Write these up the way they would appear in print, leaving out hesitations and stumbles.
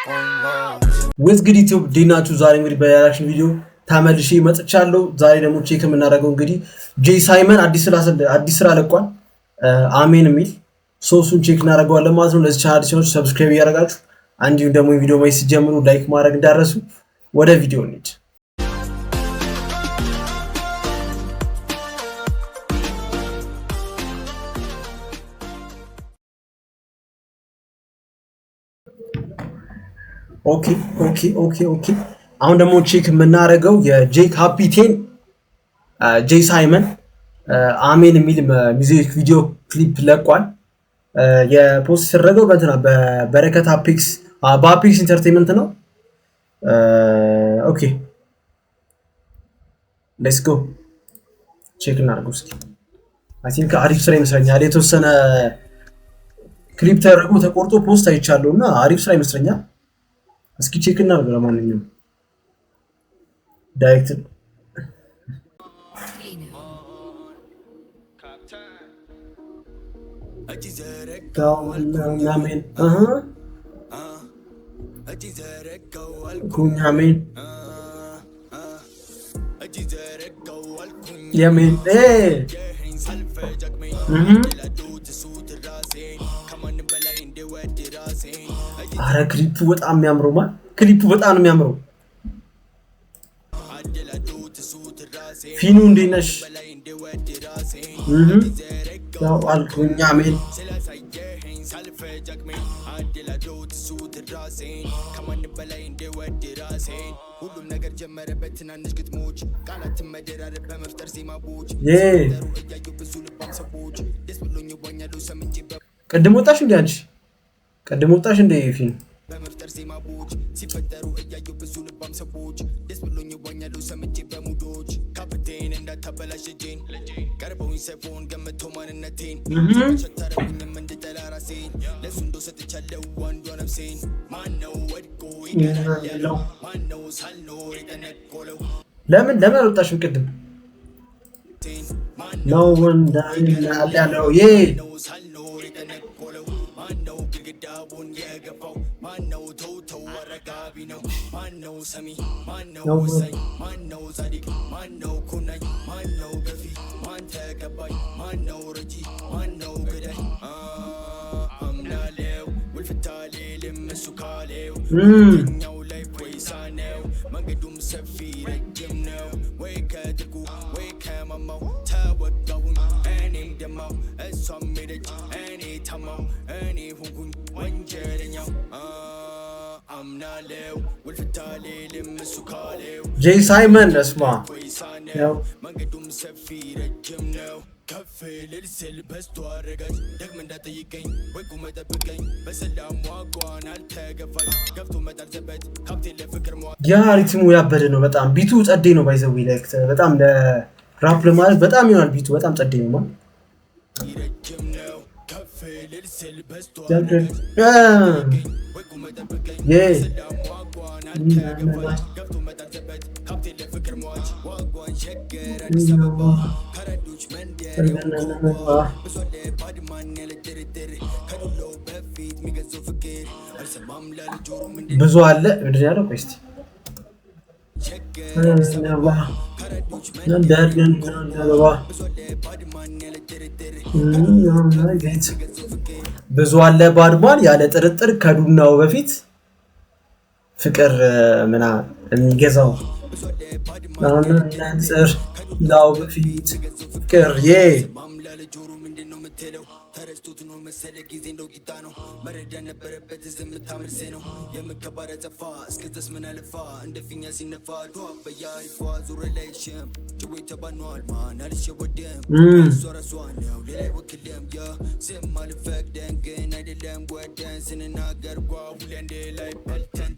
with good YouTube ዲናቹ ዛሬ እንግዲህ በሪአክሽን ቪዲዮ ተመልሼ መጥቻለሁ። ዛሬ ደግሞ ቼክ የምናደርገው እንግዲህ ጄይ ሳይመን አዲስ ስራ ለቋል አሜን የሚል ሶሱን ቼክ እናደርገዋለን ማለት ነው። ለዚህ ቻናል አዲስ ሰብስክራይብ እያደረጋችሁ እንዲሁም ደግሞ ቪዲዮ ማየት ሲጀምሩ ላይክ ማድረግ እንዳትረሱ። ወደ ቪዲዮ እንሂድ። ኦኬ አሁን ደግሞ ቼክ የምናደርገው የጄይ ካፒቴን ጄይ ሳይመን አሜን የሚል ሚውዚክ ቪዲዮ ክሊፕ ለቋል። የፖስት ሲደረገው በበረከት በአፔክስ ኢንተርቴይንመንት ነው። ኦኬ ሌትስ ጎ ቼክ እናድርገው እስኪ። አይ ቲንክ አሪፍ ስራ ይመስለኛል። የተወሰነ ክሊፕ ተደርጎ ተቆርጦ ፖስት አይቻለሁ እና አሪፍ ስራ ይመስለኛል። እስኪ ቼክ እናድርገው። ለማንኛውም ዳይሬክት አሜን አሜን የሜን አረ ክሊፑ በጣም የሚያምረው ክሊፑ በጣም ነው የሚያምረው። ፊኑ እንዴት ነሽ? ያው አልኩኝ አሜን ሁሉም ነገር ጀመረበት ትናንሽ ግጥሞች ቃላትን መደራረብ በመፍጠር ዜማቦች ቅድም ወጣሽ እንዴ አንቺ? ቅድም ወጣሽ እንዴ ፊን በመፍጠር ዜማቦች ሲፈጠሩ እያዩ ብዙ ልባም ሰዎች ደስ ብሎኝ ዋኛሉ ሰምቼ በሙዶች ካፕቴን እንዳታበላሽ እጄን ቀርበውኝ ሰፎን ገመቶ ማንነቴን ሸተረውኝም እንድጠላ ራሴን ለሱ እንዶ ሰጥቻለው አንዷ ነፍሴን ማነው ወድቆ ይገራለው ማነው ሳልኖር የተነቆለው ለምን አልወጣሽም ቅድም ነው ወንዳ ያለው ነው ሳልኖር የተነቆለው ማነው ግድግዳውን የገፋው ማነው ተውተው አረጋቢ ነው ማነው ሰሚ ማነው ወሳኝ ማነው ጻድቅ ማነው ኩናኝ ማነው ገፊ ማን ተቀባይ ማነው ረጂ ማነው ገዳይ አምናለው ውልፍታሌ ልምሱ ካሌው ኛው ላይ ፖይሳ ነው መንገዱም ሰፊ ረጅም ነው ወይ ከጥቁ ወይ ከማማው ተወጋውን እኔም ደማው እሷም ሄደች እኔ ታማው እኔ ሆንኩኝ ወንጀለኛው አምናለው ውልፍታሌ ልምሱ ካሌው ጄይ ሳይመን እስማ መንገዱም ሰፊ ረጅም ነው ከፍ ልል ስል በስቶ አረጋች ደግም እንዳጠይቀኝ ወይ ቁመ ጠብቀኝ በሰላም ዋጓን አልተገፋች ገብቶ መጣልዘበት ሀብቴ ለፍቅር ያ ሪትሙ ያበደ ነው። በጣም ቢቱ ጸዴ ነው። ባይዘው ላይክ በጣም ለራፕ ለማለት በጣም ይሆናል። ቢቱ በጣም ጸዴ ነው ማለት ረጅም ነው ከፍ ልል ስል በስቶ አረጋች ወይ ቁመ ጠብቀኝ በሰላም ዋጓን አልተገፋች ገብቶ መጣልዘበት ሀብቴ ለፍቅር ሟች ዋጓን ሸገር አዲስ አበባ ከረዶች መንደር ብዙ ባድማን ያለ ድርድር ከዱሎ በፊት የሚገዛው ፍቅር አልሰማም ላለ ጆሮ ምንድን ብዙ አለ ምንድን ያለው ቆይ እስቲ ብዙ አለ ባድማን ያለ ጥርጥር ከዱናው በፊት ፍቅር ምና የሚገዛው አሁን አንሰር ላው በፊት ፍቅር ጆሮ ምንድነው የምትለው ተረስቶት ነው መሰለ ጊዜ እንደው ቂጣ ነው መረዳ ነበረበት ዝምታ መልሴ ነው የምከባረ ጠፋ እስከዛስ ምን አለፋ እንደ ፊኛ ሲነፋ ዱአ በያይፋ ዙረ ላይ ሸም ጭዌ ተባኗል ማን አልሸወደም ሶራሷን ነው ሌላ ወክልም ያ ስም አልፈቅደን ግን አይደለም ወደን ስንናገር ጓው ለንዴ ላይ በልተን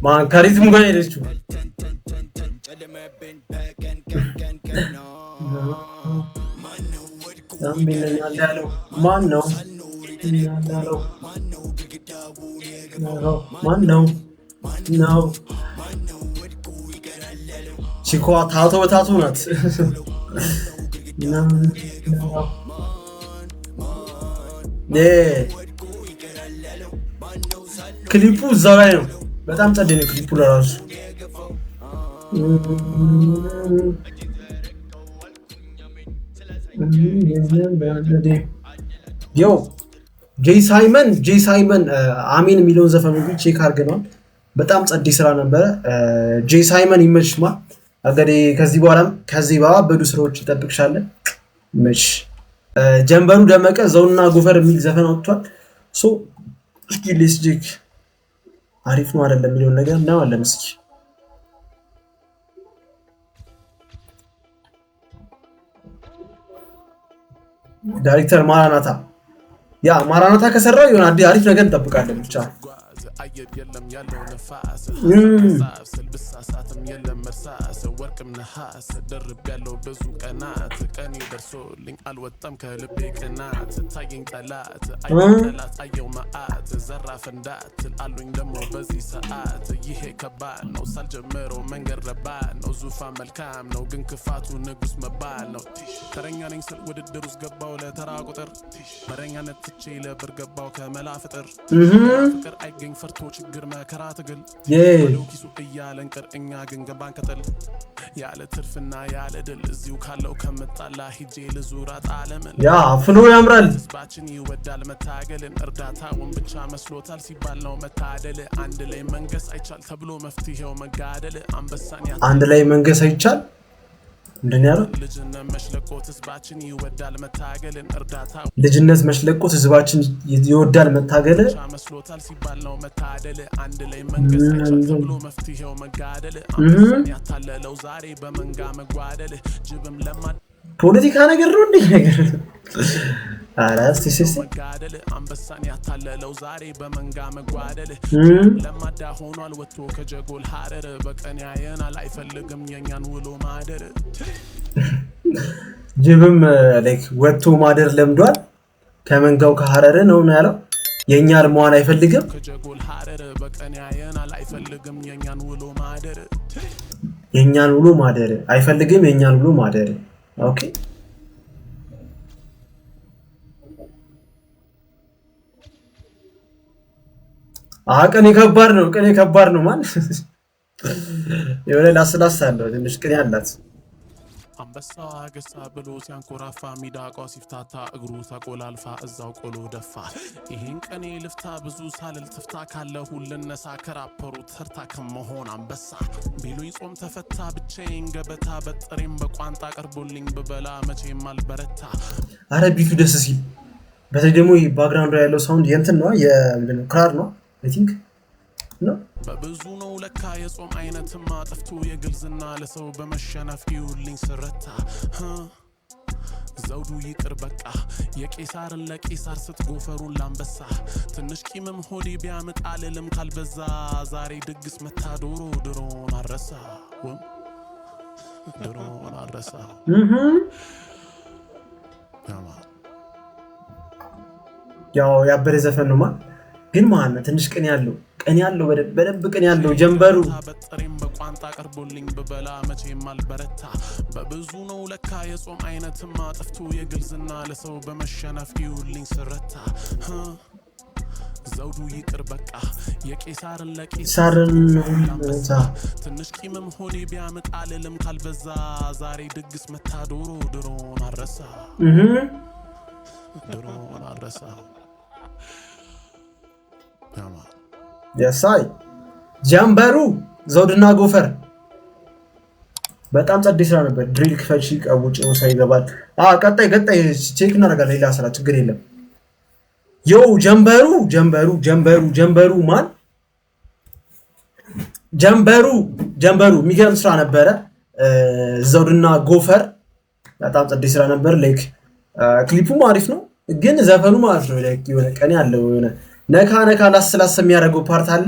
ማን ካሪዝሙ ጋር ሄደችው ማነው ቺኳ ታቶ ናት ክሊፑ እዛው ላይ ነው በጣም ጸዴ ነው ክሊፑ ለራሱ ዮ ጄይ ሳይመን አሜን የሚለውን ዘፈን ቼክ አድርገናል በጣም ጸዴ ስራ ነበረ ጄይ ሳይመን ይመችማ እንግዲህ ከዚህ በኋላ ስራዎች ይጠብቅሻል መች ጀንበሩ ደመቀ ዘውድና ጎፈር የሚል ዘፈን ወጥቷል ሶ እስኪ ሌስጂክ አሪፍ ነው አይደለም የሚለውን ነገር እናያለን እስኪ ዳይሬክተር ማራናታ ከሰራው ይሆን አሪፍ ነገር እንጠብቃለን ብቻ አየር የለም ያለው ነፋስ ስልብሳሳትም የለም መርሳስ ወርቅም ነሐስ ደርብ ያለው ብዙ ቀናት ቀኔ ደርሶልኝ አልወጣም ከልቤ ቅናት ታየኝ ጠላት አየው መዓት ዘራፍ እንዳትል አሉኝ ደግሞ በዚህ ሰዓት ይሄ ከባድ ነው ሳልጀምረው መንገድ ረባድ ነው ዙፋን መልካም ነው ግን ክፋቱ ንጉስ መባል ነው ተረኛ ነኝ ስል ውድድር ውስጥ ገባው ለተራ ቁጥር መረኛነት ትቼ ለብር ገባው ከመላ ፍጥር ፍቅር አይገኝ ፈርቶ ችግር መከራ ትግል ኪሱ እያለን ቅር እኛ ግን ገባን ከጥል ያለ ትርፍና ያለ ድል እዚሁ ካለው ከምጣላ ሂጄ ልዙራት ዓለምን ያ ፍሎ ያምራል ህዝባችን ይወዳል መታገልን እርዳታውን ብቻ መስሎታል ሲባል ነው መታደል አንድ ላይ መንገስ አይቻል ተብሎ መፍትሄው መጋደል አንበሳን አንድ ላይ መንገስ አይቻል እንደኛው ልጅነት መሽለቆት ህዝባችን ይወዳል መታገልን እርዳታ ልጅነት መሽለቆት ህዝባችን ይወዳል መታገል መስሎታል ሲባል ነው መታደል አንድ ላይ መንገስ አይቻል ተብሎ መፍትሄው መጋደል አንበሳን ያታለለው ዛሬ በመንጋ መጓደል ጅብም ለማ ፖለቲካ ነገር ነው እንዴ ነገር አራስ ሲሲስ መጋደል አንበሳን ያታለለው ዛሬ በመንጋ መጓደል ለማዳ ሆኗል ወጥቶ ከጀጎል ሐረር በቀን ያየናል አይፈልግም የኛን ውሎ ማደር ጅብም ላይክ ወጥቶ ማደር ለምዷል ከመንጋው ከሐረር ነው ያለው የኛ አርማዋን አይፈልግም ከጀጎል ሐረር በቀን ያየናል አይፈልግም የኛን ውሎ ማደር አይፈልግም የኛን ውሎ ማደር ኦኬ ቀኔ ከባድ ነው ማን የሆነ ላስላስ አለው ትንሽ ቅኔ አላት አንበሳ ገሳ ብሎ ሲያንኮራፋ ሚዳቋው ሲፍታታ እግሩ ተቆላልፋ እዛው ቆሎ ደፋ ይሄን ቀኔ ልፍታ ብዙ ሳልል ትፍታ ካለ ሁልነሳ ከራፐሩ ተርታ ከመሆን አንበሳ ቢሉኝ ጾም ተፈታ ብቻዬን ገበታ በጥሬም በቋንጣ ቀርቦልኝ በበላ መቼም አልበረታ አረ ቢቱ ደስ ሲል በተለይ ደግሞ ባክግራውንድ ያለው ሳውንድ የእንትን ነው የምንድነው ክራር ነው I think no በብዙ ነው ለካ የጾም አይነትማ ጠፍቶ የግልዝና ለሰው በመሸነፍ ይውልኝ ስረታ ዘውዱ ይቅር በቃ የቄሳርን ለቄሳር ስትጎፈሩን ላንበሳ ትንሽ ቂምም ሆዴ ቢያመጣ ለለም ካልበዛ ዛሬ ድግስ መታ ድሮን አረሳ ያው ያበረ ዘፈን ነው ግን ማን ትንሽ ቀን ያለው በደንብ ቀን ያለው ጀንበሩ በጥሬም በቋንጣ ቀርቦልኝ በበላ መቼም አልበረታ በብዙ ነው ለካ የጾም አይነትማ ጠፍቶ የግልዝና ለሰው በመሸነፍ ይውልኝ ስረታ ዘውዱ ይቅር በቃ የቄሳርን ለቄሳርን ትንሽ ቂምም ሆዴ ቢያመጣ ለለም ካልበዛ ዛሬ ድግስ መታ ድሮን አረሳ የሳይ ጀንበሩ ዘውድና ጎፈር በጣም ጸዴ ስራ ነበር ድሪል ክፈቺ ቀውጭ ነው ሳይገባል ቀጣይ ቼክ እናደርጋለን ሌላ ስራ ችግር የለም ዮ ጀንበሩ ማን ጀንበሩ የሚገርም ስራ ነበረ ዘውድና ጎፈር በጣም ጸዴ ስራ ነበር ላይክ ክሊፑም አሪፍ ነው ግን ዘፈኑ ማለት ነው ላይክ የሆነ ቀን ያለው የሆነ ነካ ላስላስ የሚያደርገው ፓርት አለ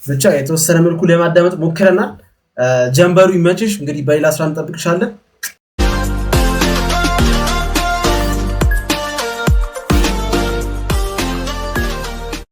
ብቻ የተወሰነ መልኩ ለማዳመጥ ሞክረናል ጀንበሩ ይመችሽ እንግዲህ በሌላ ስራ እንጠብቅሻለን